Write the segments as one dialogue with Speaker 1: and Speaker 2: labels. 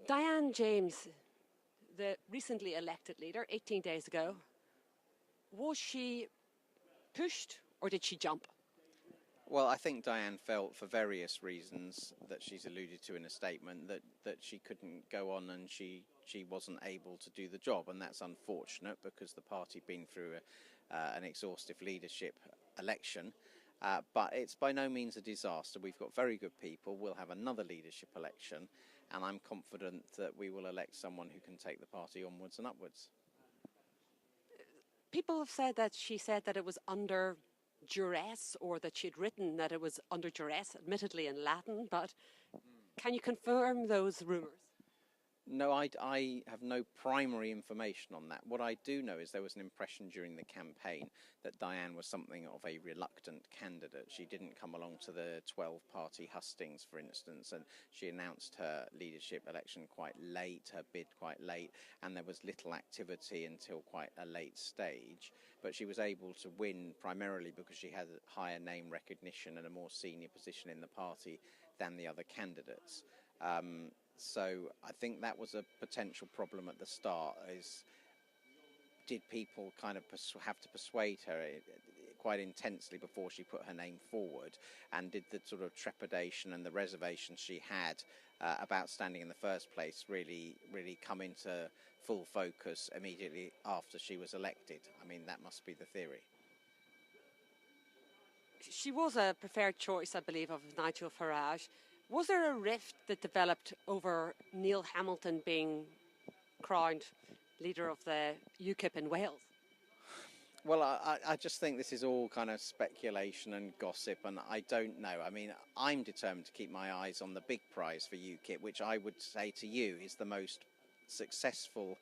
Speaker 1: Diane James, the recently elected leader, 18 days ago, was she pushed or did she jump?
Speaker 2: Well, I think Diane felt, for various reasons that she's alluded to in a statement, that she couldn't go on and she wasn't able to do the job. And that's unfortunate because the party had been through an exhaustive leadership election. But it's by no means a disaster. We've got very good people. We'll have another leadership election. And I'm confident that we will elect someone who can take the party onwards and upwards.
Speaker 1: People have said that she said that it was under duress, or that she'd written that it was under duress, admittedly in Latin, but can you confirm those rumours?
Speaker 2: No, I have no primary information on that. What I do know is there was an impression during the campaign that Diane was something of a reluctant candidate. She didn't come along to the 12-party hustings, for instance, and she announced her leadership election quite late, her bid quite late, and there was little activity until quite a late stage. But she was able to win primarily because she had a higher name recognition and a more senior position in the party than the other candidates. So I think that was a potential problem at the start, is did people kind of have to persuade her quite intensely before she put her name forward, and did the sort of trepidation and the reservations she had about standing in the first place really come into full focus immediately after she was elected? I mean, that must be the theory.
Speaker 1: She was a preferred choice, I believe, of Nigel Farage. Was there a rift that developed over Neil Hamilton being crowned leader of the UKIP in Wales?
Speaker 2: Well, I just think this is all kind of speculation and gossip, and I don't know. I mean, I'm determined to keep my eyes on the big prize for UKIP, which I would say to you is the most successful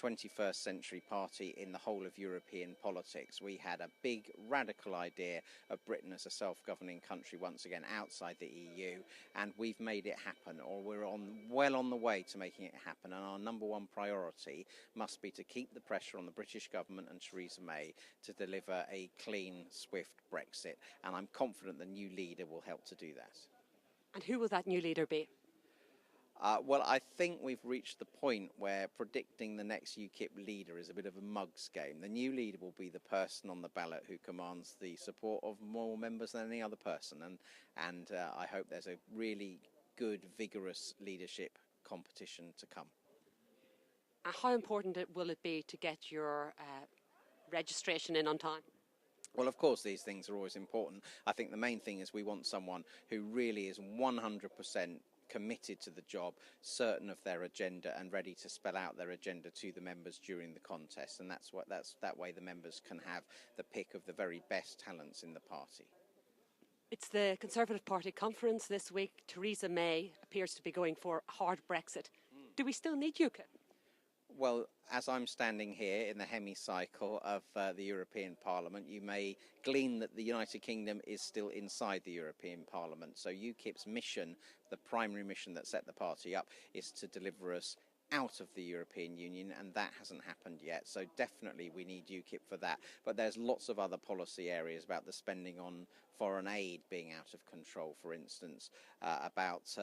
Speaker 2: 21st century party in the whole of European politics. We had a big radical idea of Britain as a self-governing country once again outside the EU, and we've made it happen, or we're well on the way to making it happen. And our number one priority must be to keep the pressure on the British government and Theresa May to deliver a clean, swift Brexit, and I'm confident the new leader will help to do that.
Speaker 1: And who will that new leader be?
Speaker 2: Well, I think we've reached the point where predicting the next UKIP leader is a bit of a mug's game. The new leader will be the person on the ballot who commands the support of more members than any other person. And I hope there's a really good, vigorous leadership competition to come.
Speaker 1: How important will it be to get your registration in on time?
Speaker 2: Well, of course, these things are always important. I think the main thing is we want someone who really is 100% committed to the job, certain of their agenda, and ready to spell out their agenda to the members during the contest. And that way the members can have the pick of the very best talents in the party.
Speaker 1: It's the Conservative Party conference this week. Theresa May appears to be going for a hard Brexit. Do we still need UKIP?
Speaker 2: Well, as I'm standing here in the hemicycle of the European Parliament, you may glean that the United Kingdom is still inside the European Parliament. So UKIP's mission, the primary mission that set the party up, is to deliver us out of the European Union, and that hasn't happened yet. So definitely we need UKIP for that. But there's lots of other policy areas about the spending on foreign aid being out of control, for instance, about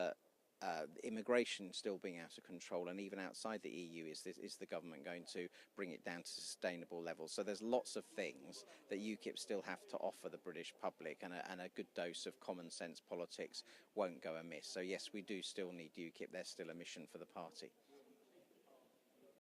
Speaker 2: immigration still being out of control, and even outside the EU, is the government going to bring it down to sustainable levels? So there's lots of things that UKIP still have to offer the British public, and a good dose of common sense politics won't go amiss. So yes, we do still need UKIP. There's still a mission for the party.